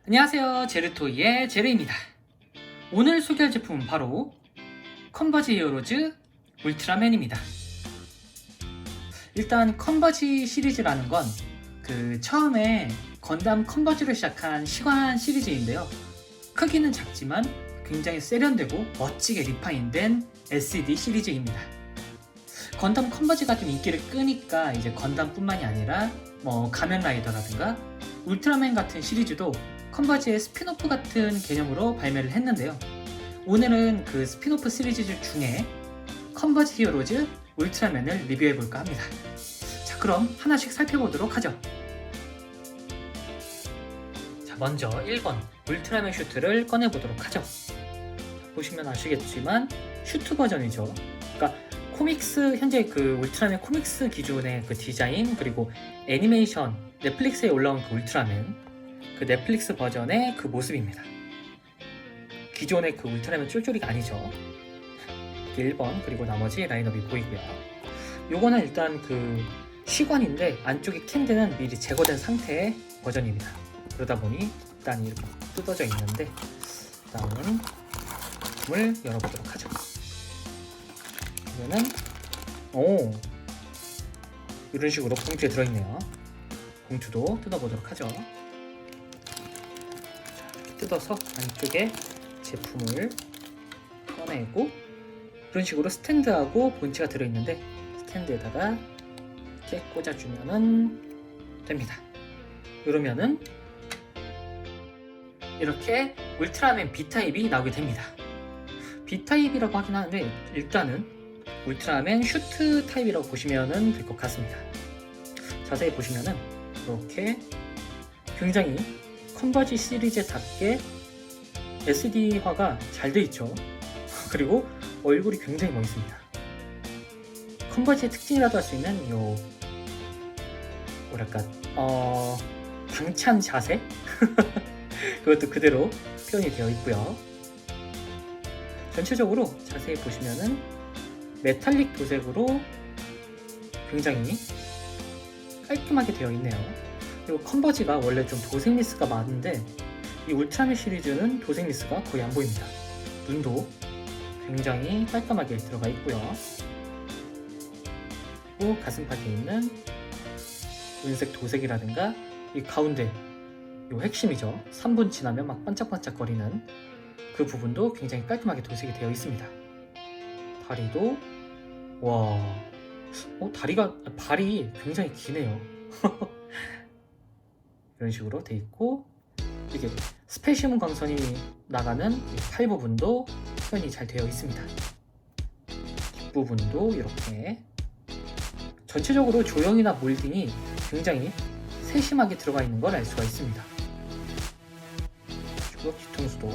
안녕하세요, 제르토이의 제르입니다. 오늘 소개할 제품은 바로 컨버지 히어로즈 울트라맨입니다. 일단 컨버지 시리즈라는 건 처음에 건담 컨버지로 시작한 시관 시리즈인데요. 크기는 작지만 굉장히 세련되고 멋지게 리파인된 LCD 시리즈입니다. 건담 컨버지가 좀 인기를 끄니까 이제 건담뿐만이 아니라 가면라이더라든가 울트라맨 같은 시리즈도 컨버지의 스피노프 같은 개념으로 발매를 했는데요. 오늘은 그 스피노프 시리즈 중에 컨버지 히어로즈 울트라맨을 리뷰해볼까 합니다. 자, 그럼 하나씩 살펴보도록 하죠. 자, 먼저 1번 울트라맨 슈트를 꺼내보도록 하죠. 보시면 아시겠지만 슈트 버전이죠. 그러니까 코믹스, 현재 그 울트라맨 코믹스 기존의 그 디자인, 그리고 애니메이션 넷플릭스에 올라온 그 울트라맨, 그 넷플릭스 버전의 그 모습입니다. 기존의 그 울트라맨 쫄쫄이가 아니죠. 1번, 그리고 나머지 라인업이 보이고요. 요거는 일단 그 시관인데 안쪽에 캔들은 미리 제거된 상태의 버전입니다. 그러다 보니 일단 이렇게 뜯어져 있는데, 일단은 제품을 열어보도록 하죠. 이거는 이런 식으로 봉투에 들어있네요. 봉투도 뜯어보도록 하죠. 뜯어서 안쪽에 제품을 꺼내고, 이런 식으로 스탠드하고 본체가 들어있는데 스탠드에다가 이렇게 꽂아주면 됩니다. 이러면은 이렇게 울트라맨 B타입이 나오게 됩니다. B타입이라고 하긴 하는데 일단은 울트라맨 슈트 타입이라고 보시면 될 것 같습니다. 자세히 보시면은 이렇게 굉장히 컨버지 시리즈답게 SD화가 잘 돼 있죠. 그리고 얼굴이 굉장히 멋있습니다. 컨버지의 특징이라도 할 수 있는 요 당찬 자세 그것도 그대로 표현이 되어 있고요. 전체적으로 자세히 보시면은 메탈릭 도색으로 굉장히 깔끔하게 되어 있네요. 그리고 컨버지가 원래 좀 도색 미스가 많은데 이 울트라맨 시리즈는 도색 미스가 거의 안 보입니다. 눈도 굉장히 깔끔하게 들어가 있고요. 그리고 가슴팍에 있는 은색 도색이라든가 이 가운데 이 핵심이죠. 3분 지나면 막 반짝반짝 거리는 그 부분도 굉장히 깔끔하게 도색이 되어 있습니다. 다리도 발이 굉장히 기네요. 이런 식으로 돼 있고, 이게 스페시움 광선이 나가는 팔 부분도 표현이 잘 되어 있습니다. 뒷부분도 이렇게 전체적으로 조형이나 몰딩이 굉장히 세심하게 들어가 있는 걸 알 수가 있습니다. 그리고 뒤통수도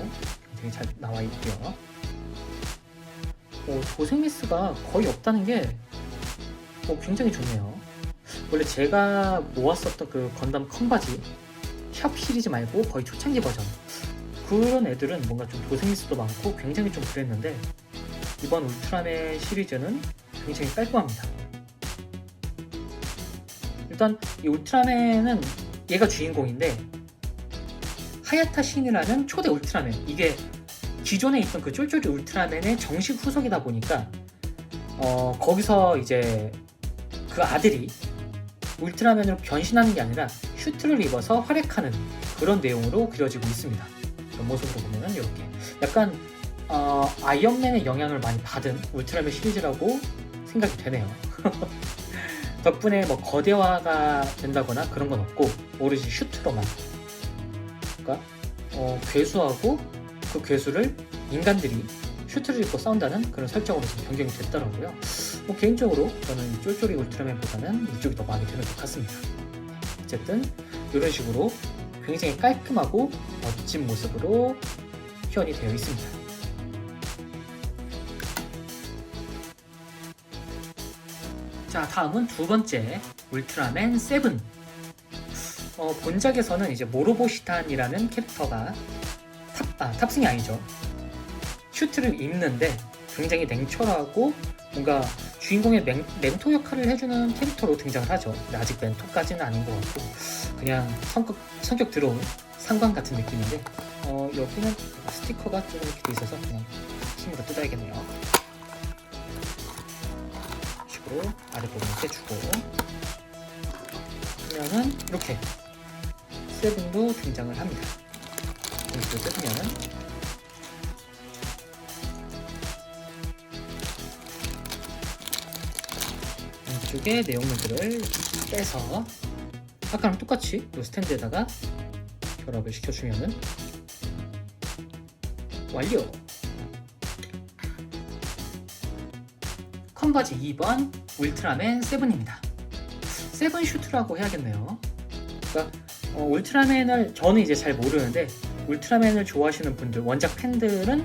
굉장히 잘 나와 있고요. 도색 미스가 거의 없다는 게 굉장히 좋네요. 원래 제가 모았었던 그 건담 컨버지 샵 시리즈 말고 거의 초창기 버전, 그런 애들은 뭔가 좀 도색 미스도 많고 굉장히 좀 그랬는데, 이번 울트라맨 시리즈는 굉장히 깔끔합니다. 일단 이 울트라맨은 얘가 주인공인데, 하야타 신이라는 초대 울트라맨, 이게 기존에 있던 그 쫄쫄이 울트라맨의 정식 후속이다 보니까 거기서 이제 그 아들이 울트라맨으로 변신하는 게 아니라 슈트를 입어서 활약하는 그런 내용으로 그려지고 있습니다. 옆모습으로 보면은 이렇게 약간 아이언맨의 영향을 많이 받은 울트라맨 시리즈라고 생각이 되네요. 덕분에 거대화가 된다거나 그런 건 없고 오로지 슈트로만, 그러니까 괴수하고 그 괴수를 인간들이 슈트를 입고 싸운다는 그런 설정으로 좀 변경이 됐더라고요. 개인적으로 저는 쫄쫄이 울트라맨보다는 이쪽이 더 마음에 드는 것 같습니다. 어쨌든 이런 식으로 굉장히 깔끔하고 멋진 모습으로 표현이 되어 있습니다. 자, 다음은 두 번째 울트라맨 7. 본작에서는 이제 모로보시탄이라는 캐릭터가 탑승이 아니죠. 슈트를 입는데 굉장히 냉철하고 뭔가 주인공의 멘토 역할을 해주는 캐릭터로 등장을 하죠. 근데 아직 멘토까지는 아닌 것 같고 그냥 성격 들어온 상관 같은 느낌인데 여기는 스티커가 좀 이렇게 돼 있어서 그냥 힘으로 뜯어야겠네요. 이런 식으로 아랫부분을 떼주고 그러면은 이렇게 세븐도 등장을 합니다. 이렇게 뜯으면은 이쪽에 내용물들을 빼서 아까랑 똑같이 이 스탠드에다가 결합을 시켜주면은 완료! 컨버지 2번 울트라맨 7입니다. 7 슈트라고 해야겠네요. 그러니까 울트라맨을 저는 이제 잘 모르는데 울트라맨을 좋아하시는 분들, 원작 팬들은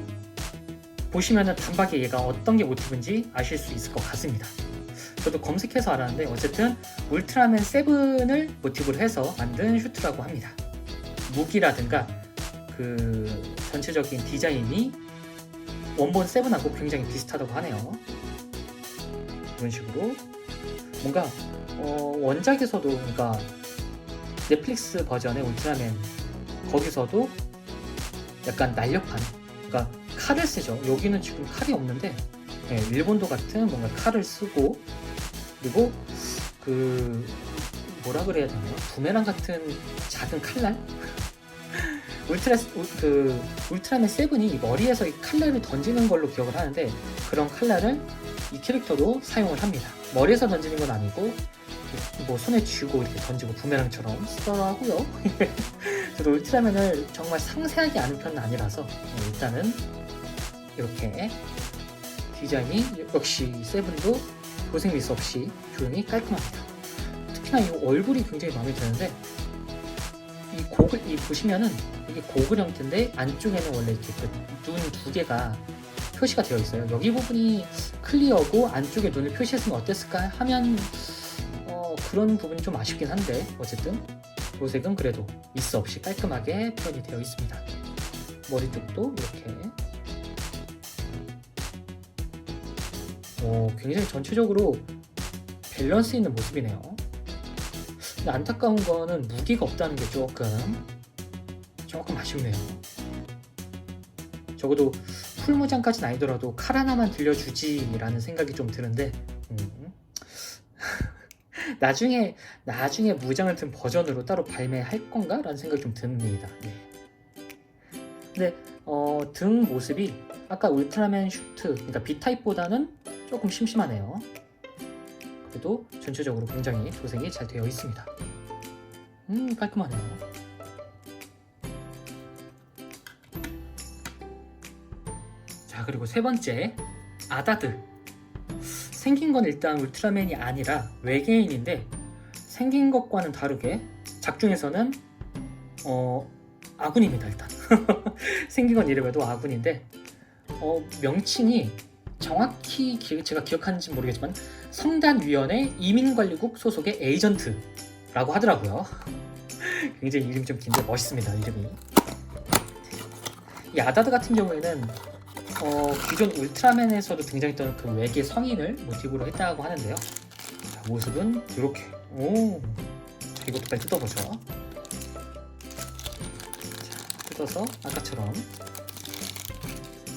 보시면은 단박에 얘가 어떤 게 모티브인지 아실 수 있을 것 같습니다. 저도 검색해서 알았는데 어쨌든 울트라맨 7을 모티브로 해서 만든 슈트라고 합니다. 무기라든가 그 전체적인 디자인이 원본 7하고 굉장히 비슷하다고 하네요. 이런 식으로 뭔가 원작에서도 그러니까 넷플릭스 버전의 울트라맨 거기서도 약간 날렵한 그러니까 칼을 쓰죠. 여기는 지금 칼이 없는데 일본도 같은 뭔가 칼을 쓰고 그리고 그 뭐라 그래야 되나요? 부메랑 같은 작은 칼날? 울트라맨 7이 머리에서 이 칼날을 던지는 걸로 기억을 하는데 그런 칼날을 이 캐릭터도 사용을 합니다. 머리에서 던지는 건 아니고 뭐 손에 쥐고 이렇게 던지고 부메랑처럼 쓰더라고요. 저도 울트라맨을 정말 상세하게 아는 편은 아니라서 일단은 이렇게 디자인이 역시 7도 도색 미스 없이 조용히 깔끔합니다. 특히나 이 얼굴이 굉장히 마음에 드는데 이 보시면은 이게 고글 형태인데 안쪽에는 원래 이렇게 눈 두 개가 표시가 되어 있어요. 여기 부분이 클리어고 안쪽에 눈을 표시했으면 어땠을까 하면 그런 부분이 좀 아쉽긴 한데 어쨌든 도색은 그래도 미스 없이 깔끔하게 표현이 되어 있습니다. 머리 쪽도 이렇게 굉장히 전체적으로 밸런스 있는 모습이네요. 근데 안타까운 거는 무기가 없다는 게 조금 아쉽네요. 적어도 풀무장까지는 아니더라도 칼 하나만 들려주지 라는 생각이 좀 드는데 나중에 무장을 든 버전으로 따로 발매할 건가? 라는 생각이 좀 듭니다. 네. 근데 등 모습이 아까 울트라맨 슈트 그러니까 B타입보다는 조금 심심하네요. 그래도 전체적으로 굉장히 도색이 잘 되어 있습니다. 깔끔하네요. 자, 그리고 세 번째 아다드. 생긴 건 일단 울트라맨이 아니라 외계인인데 생긴 것과는 다르게 작중에서는 아군입니다. 일단 생긴 건 이래봬도 아군인데 명칭이 정확히 제가 기억하는지 모르겠지만 성단위원회 이민관리국 소속의 에이전트라고 하더라고요. 굉장히 이름이 좀 긴데 멋있습니다. 이름이. 이 아다드 같은 경우에는 기존 울트라맨에서도 등장했던 그 외계 성인을 모티브로 했다고 하는데요. 자, 모습은 이렇게. 이것도 빨리 뜯어보죠. 자, 뜯어서 아까처럼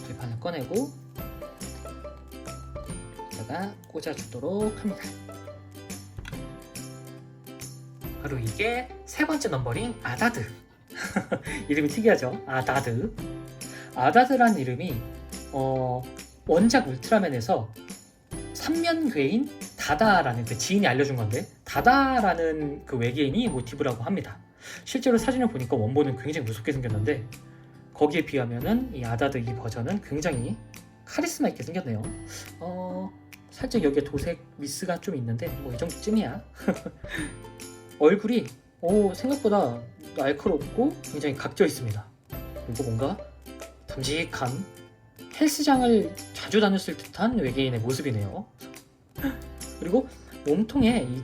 발판을 꺼내고 여기다가 꽂아주도록 합니다. 바로 이게 세 번째 넘버링 아다드. 이름이 특이하죠? 아다드. 아다드란 이름이 원작 울트라맨에서 삼면괴인 다다라는 그 지인이 알려준 건데 다다라는 그 외계인이 모티브라고 합니다. 실제로 사진을 보니까 원본은 굉장히 무섭게 생겼는데 거기에 비하면은 이 아다드 이 버전은 굉장히 카리스마 있게 생겼네요. 살짝 여기에 도색 미스가 좀 있는데 뭐 이 정도쯤이야. 얼굴이 생각보다 날카롭고 굉장히 각져 있습니다. 그리고 뭔가 듬직한 헬스장을 자주 다녔을 듯한 외계인의 모습이네요. 그리고 몸통에 이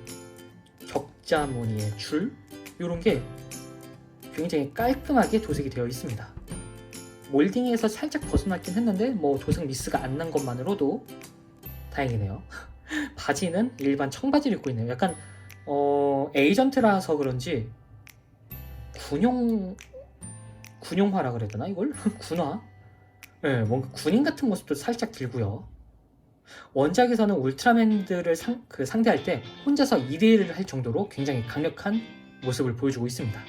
격자무늬의 줄 이런 게 굉장히 깔끔하게 도색이 되어 있습니다. 몰딩에서 살짝 벗어났긴 했는데 뭐 도색 미스가 안 난 것만으로도 다행이네요. 바지는 일반 청바지를 입고 있네요. 약간 에이전트라서 그런지 군용화라 그래야 되나 이걸? 군화? 네, 뭔가 군인 같은 모습도 살짝 들고요. 원작에서는 울트라맨들을 상대할 때 혼자서 1위1을 할 정도로 굉장히 강력한 모습을 보여주고 있습니다.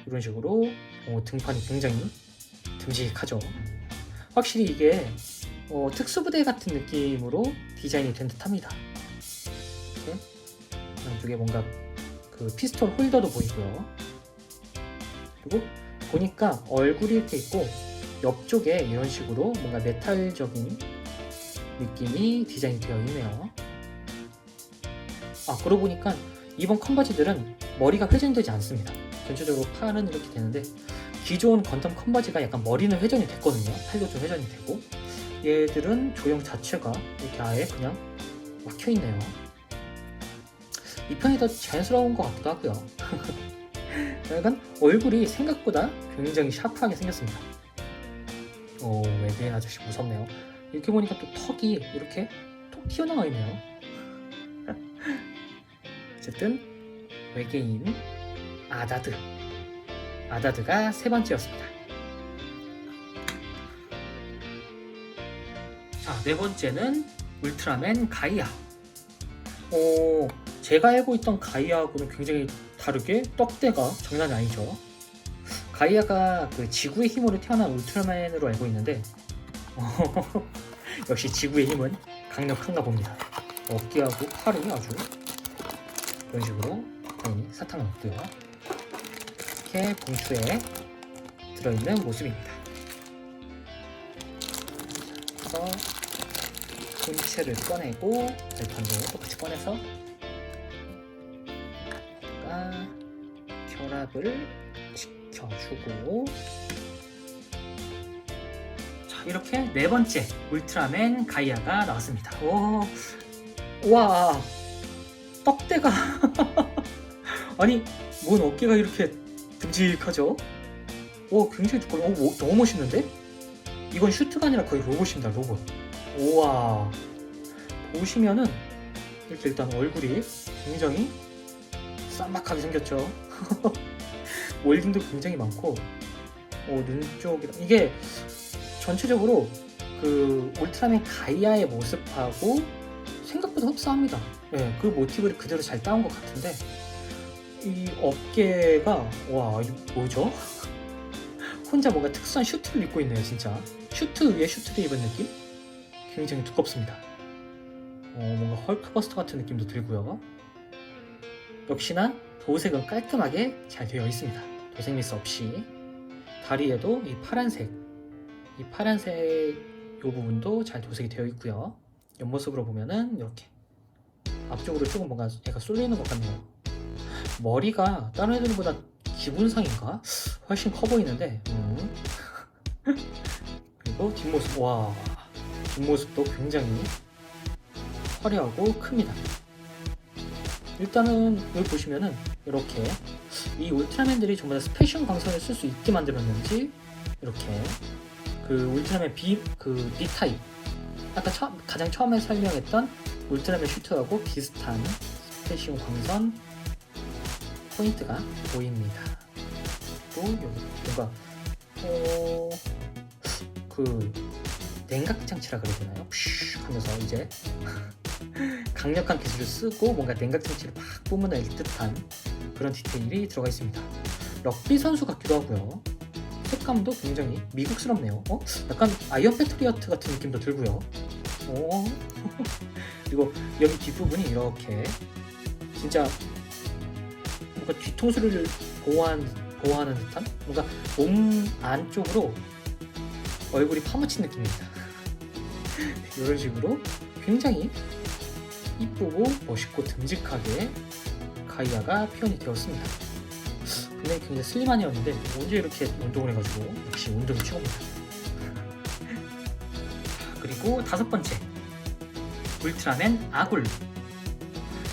이런 식으로 등판이 굉장히 듬직하죠. 확실히 이게 특수부대 같은 느낌으로 디자인이 된 듯합니다. 이렇게 양쪽에 뭔가 그 피스톨 홀더도 보이고요. 그리고 보니까 얼굴이 이렇게 있고 옆쪽에 이런 식으로 뭔가 메탈적인 느낌이 디자인이 되어 있네요. 그러고 보니까 이번 컨버지들은 머리가 회전되지 않습니다. 전체적으로 팔은 이렇게 되는데 기존 건담 컨버지가 약간 머리는 회전이 됐거든요. 팔도 좀 회전이 되고 얘들은 조형 자체가 이렇게 아예 그냥 막혀있네요. 이 편이 더 자연스러운 것 같기도 하고요. 약간 얼굴이 생각보다 굉장히 샤프하게 생겼습니다. 외계인 아저씨 무섭네요. 이렇게 보니까 또 턱이 이렇게 톡 튀어나와 있네요. 어쨌든 외계인 아다드가 세 번째였습니다. 자, 네 번째는 울트라맨 가이아. 제가 알고 있던 가이아하고는 굉장히 다르게 떡대가 장난이 아니죠. 가이아가 그 지구의 힘으로 태어난 울트라맨으로 알고 있는데 역시 지구의 힘은 강력한가 봅니다. 어깨하고 팔이 아주 이런 식으로 당연히 사탕을 먹고요. 이렇게 봉투에 들어있는 모습입니다. 그래서 본체를 꺼내고 발판도 똑같이 꺼내서 결합을 시켜주고, 자, 이렇게 네 번째 울트라맨 가이아가 나왔습니다. 와, 떡대가 아니 뭔 어깨가 이렇게 듬직하죠? 굉장히 두꺼워. 너무 멋있는데? 이건 슈트가 아니라 거의 로봇입니다. 로봇. 우와, 보시면은 이렇게 일단 얼굴이 굉장히 쌈박하게 생겼죠. 월딩도 굉장히 많고 눈 쪽이 이게 전체적으로 그 울트라맨 가이아의 모습하고 생각보다 흡사합니다. 네, 그 모티브를 그대로 잘 따온 것 같은데 이 어깨가 와, 이거 뭐죠? 혼자 뭔가 특수한 슈트를 입고 있네요. 진짜 슈트 위에 슈트를 입은 느낌? 굉장히 두껍습니다. 뭔가 헐크버스터 같은 느낌도 들고요. 역시나 도색은 깔끔하게 잘 되어 있습니다. 도색 미스 없이. 다리에도 이 파란색 이 부분도 잘 도색이 되어 있고요. 옆모습으로 보면은 이렇게 앞쪽으로 조금 뭔가 얘가 쏠리는 것 같네요. 머리가 다른 애들보다 기분상인가? 훨씬 커 보이는데 그리고 뒷모습, 와, 뒷모습도 굉장히 화려하고 큽니다. 일단은 여기 보시면은 이렇게 이 울트라맨들이 전부 다 스페셜 광선을 쓸 수 있게 만들었는지 이렇게 그 울트라맨 B 타입, 아까 가장 처음에 설명했던 울트라맨 슈트하고 비슷한 스페셜 광선 포인트가 보입니다. 또 뭔가 그 냉각 장치라 그래야 되나요? 푸쉬 하면서 이제 강력한 기술을 쓰고 뭔가 냉각 장치를 팍 뿜어낼 듯한 그런 디테일이 들어가 있습니다. 럭비 선수 같기도 하고요. 색감도 굉장히 미국스럽네요. 약간 아이언 패트리어트 같은 느낌도 들고요. 그리고 여기 뒷부분이 이렇게 진짜 뭔가 뒤통수를 보호하는 듯한 뭔가 몸 안쪽으로 얼굴이 파묻힌 느낌입니다. 이런 식으로 굉장히 이쁘고 멋있고 듬직하게 가이아가 표현이 되었습니다. 분명히 굉장히 슬림한이었는데 언제 이렇게 운동을 해가지고 역시 운동이 최고입니다. 그리고 다섯 번째 울트라맨 아굴.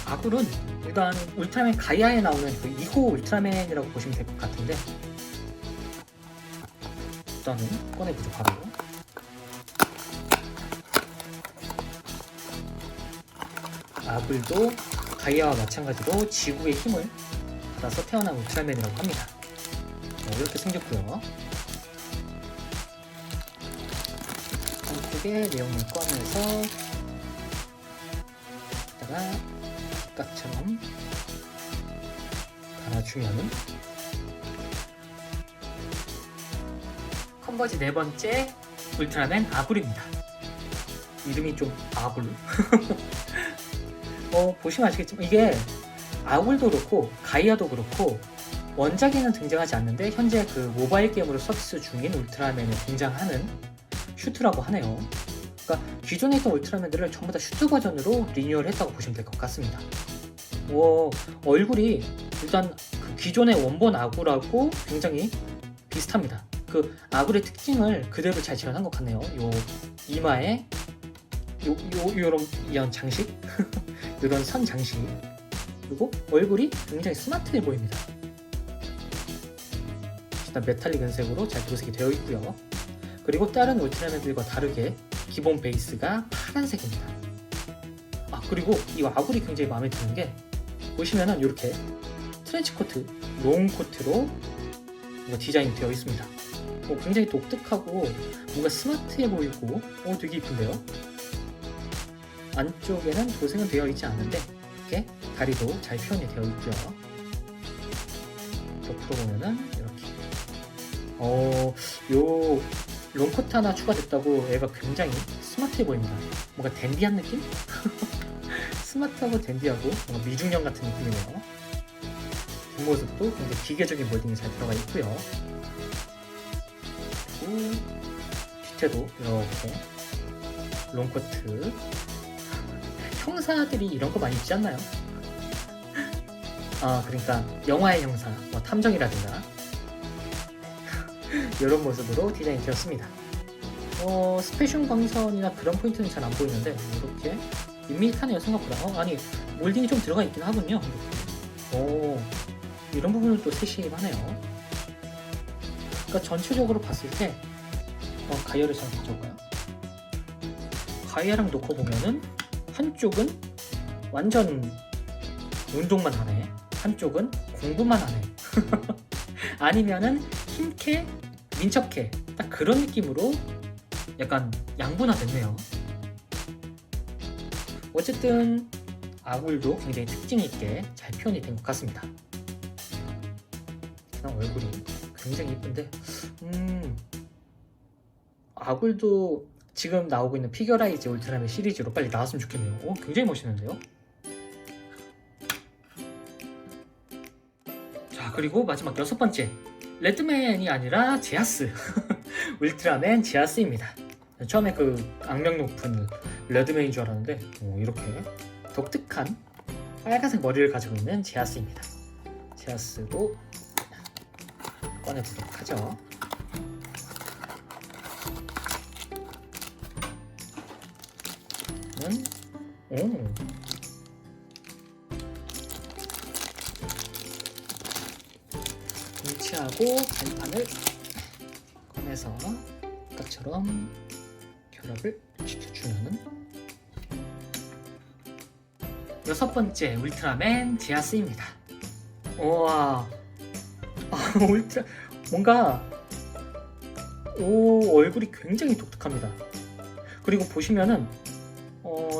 아굴은 일단 울트라맨 가이아에 나오는 그 2호 울트라맨이라고 보시면 될 것 같은데 일단은 꺼내보죠. 바로 아굴도 가이아와 마찬가지로 지구의 힘을 받아서 태어난 울트라맨이라고 합니다. 이렇게 생겼고요. 한쪽에 내용물 꺼내서 이따가 각처럼 달아주면은 컨버지 네 번째 울트라맨 아굴입니다. 이름이 좀 아굴. 보시면 아시겠지만 이게 아굴도 그렇고 가이아도 그렇고 원작에는 등장하지 않는데 현재 그 모바일 게임으로 서비스 중인 울트라맨에 등장하는 슈트라고 하네요. 그러니까 기존에 있던 울트라맨들을 전부 다 슈트 버전으로 리뉴얼했다고 보시면 될 것 같습니다. 얼굴이 일단 그 기존의 원본 아굴하고 굉장히 비슷합니다. 그 아굴의 특징을 그대로 잘 재현한 것 같네요. 요 이마에 이런 장식, 이런 선 장식, 그리고 얼굴이 굉장히 스마트해 보입니다. 일단 메탈릭 은색으로 잘 도색이 되어 있고요. 그리고 다른 울트라맨들과 다르게 기본 베이스가 파란색입니다. 그리고 이 아굴이 굉장히 마음에 드는 게 보시면은 이렇게 트렌치 코트, 롱 코트로 디자인이 되어 있습니다. 굉장히 독특하고 뭔가 스마트해 보이고 되게 이쁜데요. 안쪽에는 도색은 되어 있지 않은데 이렇게 다리도 잘 표현이 되어 있고요. 옆으로 보면은 이렇게 요 롱코트 하나 추가됐다고 애가 굉장히 스마트해 보입니다. 뭔가 댄디한 느낌? 스마트하고 댄디하고 뭔가 미중년 같은 느낌이네요. 뒷모습도 굉장히 기계적인 몰딩이 잘 들어가 있고요. 그리고 뒤태도 이렇게 롱코트. 형사들이 이런 거 많이 입지 않나요? 그러니까 영화의 형사, 탐정이라든가 이런 모습으로 디자인이 되었습니다. 스페셜 광선이나 그런 포인트는 잘 안 보이는데 이렇게 밋밋하네요 생각보다. 아니 몰딩이 좀 들어가 있긴 하군요. 이런 부분은 또 세심하네요. 그러니까 전체적으로 봤을 때 가이아를 잘 가져올까요? 가이아랑 놓고 보면은 한쪽은 완전 운동만 하네, 한쪽은 공부만 하네. 아니면은 힘캐, 민첩캐, 딱 그런 느낌으로 약간 양분화됐네요. 어쨌든 아굴도 굉장히 특징 있게 잘 표현이 된 것 같습니다. 얼굴이 굉장히 이쁜데 아굴도 지금 나오고 있는 피겨라이즈 울트라맨 시리즈로 빨리 나왔으면 좋겠네요. 굉장히 멋있는데요. 자, 그리고 마지막 6번째 레드맨이 아니라 제아스. 울트라맨 제아스입니다. 처음에 그 악명 높은 레드맨인 줄 알았는데 이렇게 독특한 빨간색 머리를 가지고 있는 제아스입니다. 제아스도 꺼내보도록 하죠. 뭉치하고 발판을 꺼내서 아까처럼 결합을 시켜주면은 6번째 울트라맨 제아스입니다. 우와, 뭔가 얼굴이 굉장히 독특합니다. 그리고 보시면은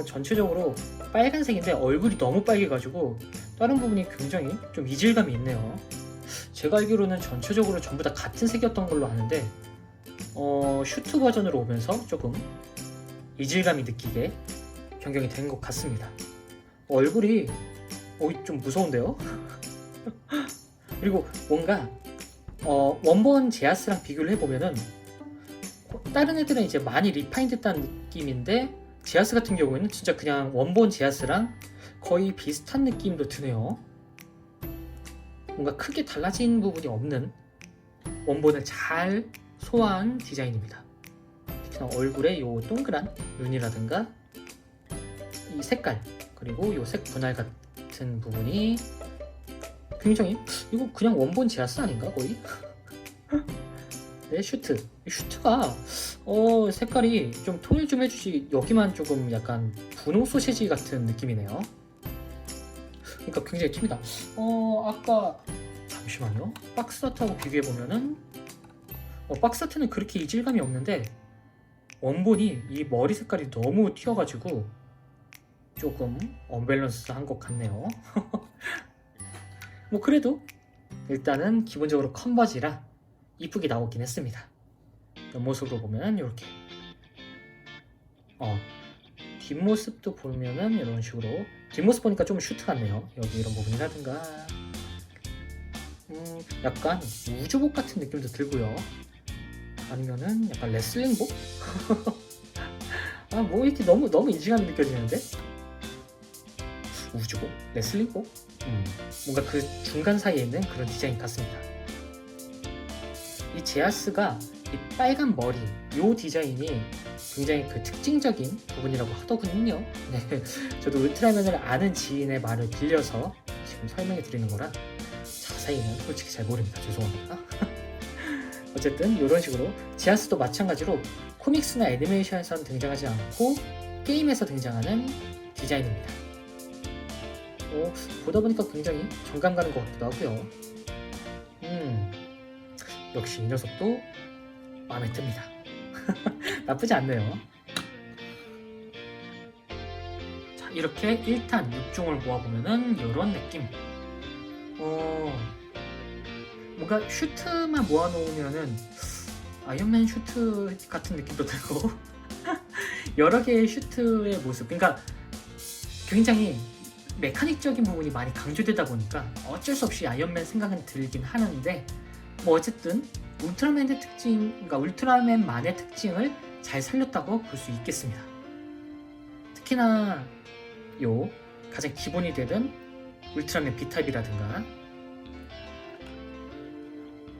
전체적으로 빨간색인데 얼굴이 너무 빨개가지고 다른 부분이 굉장히 좀 이질감이 있네요. 제가 알기로는 전체적으로 전부 다 같은 색이었던 걸로 아는데 슈트 버전으로 오면서 조금 이질감이 느끼게 변경이 된 것 같습니다. 얼굴이 좀 무서운데요? 그리고 뭔가 원본 제아스랑 비교를 해보면은 다른 애들은 이제 많이 리파인됐다는 느낌인데 제아스 같은 경우에는 진짜 그냥 원본 제아스랑 거의 비슷한 느낌도 드네요. 뭔가 크게 달라진 부분이 없는 원본을 잘 소화한 디자인입니다. 특히나 얼굴에 이 동그란 눈이라든가 이 색깔, 그리고 이 색 분할 같은 부분이 굉장히, 이거 그냥 원본 제아스 아닌가 거의? 네, 슈트가 색깔이 좀 통일 좀 해주지. 여기만 조금 약간 분홍 소시지 같은 느낌이네요. 그러니까 굉장히 튑니다. 아까 잠시만요. 박스 아트하고 비교해 보면은 박스 아트는 그렇게 이질감이 없는데 원본이 이 머리 색깔이 너무 튀어가지고 조금 언밸런스한 것 같네요. 뭐 그래도 일단은 기본적으로 컨버지라 이쁘게 나오긴 했습니다. 옆모습으로 보면 이렇게 뒷모습도 보면은 이런 식으로 뒷모습 보니까 좀 슈트 같네요. 여기 이런 부분이라든가 약간 우주복 같은 느낌도 들고요. 아니면은 약간 레슬링복? 뭐 이렇게 너무 이질감이 느껴지는데? 우주복? 레슬링복? 뭔가 그 중간 사이에 있는 그런 디자인 같습니다. 이 제아스가 이 빨간 머리, 요 디자인이 굉장히 그 특징적인 부분이라고 하더군요. 네, 저도 울트라맨을 아는 지인의 말을 빌려서 지금 설명해 드리는 거라 자세히는 솔직히 잘 모릅니다. 죄송합니다. 어쨌든 이런 식으로 제아스도 마찬가지로 코믹스나 애니메이션에선 등장하지 않고 게임에서 등장하는 디자인입니다. 보다 보니까 굉장히 정감 가는 것 같기도 하고요. 역시 이 녀석도 마음에 듭니다. 나쁘지 않네요. 자, 이렇게 1탄 6종을 모아보면은 이런 느낌. 뭔가 슈트만 모아놓으면은 아이언맨 슈트 같은 느낌도 들고 여러 개의 슈트의 모습, 그러니까 굉장히 메카닉적인 부분이 많이 강조되다 보니까 어쩔 수 없이 아이언맨 생각은 들긴 하는데 뭐 어쨌든 울트라맨의 특징, 그러니까 울트라맨만의 특징을 잘 살렸다고 볼 수 있겠습니다. 특히나 요 가장 기본이 되는 울트라맨 B타입이라든가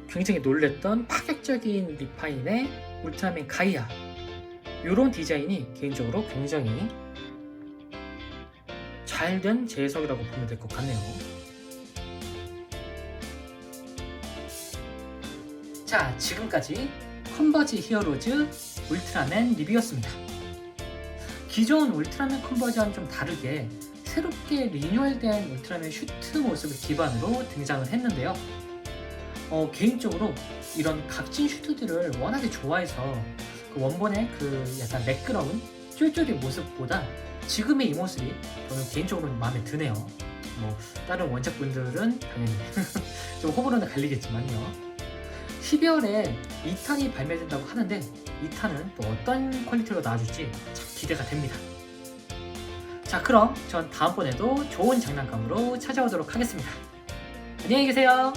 굉장히 놀랬던 파격적인 리파인의 울트라맨 가이아, 이런 디자인이 개인적으로 굉장히 잘된 재해석이라고 보면 될 것 같네요. 자, 지금까지 컨버지 히어로즈 울트라맨 리뷰였습니다. 기존 울트라맨 컨버지와는 좀 다르게 새롭게 리뉴얼된 울트라맨 슈트 모습을 기반으로 등장을 했는데요. 개인적으로 이런 각진 슈트들을 워낙에 좋아해서 그 원본의 그 약간 매끄러운 쫄쫄이 모습보다 지금의 이 모습이 저는 개인적으로 마음에 드네요. 뭐 다른 원작분들은 당연히 좀 호불호는 갈리겠지만요. 12월에 2탄이 발매된다고 하는데 2탄은 또 어떤 퀄리티로 나와줄지 참 기대가 됩니다. 자, 그럼 전 다음번에도 좋은 장난감으로 찾아오도록 하겠습니다. 안녕히 계세요.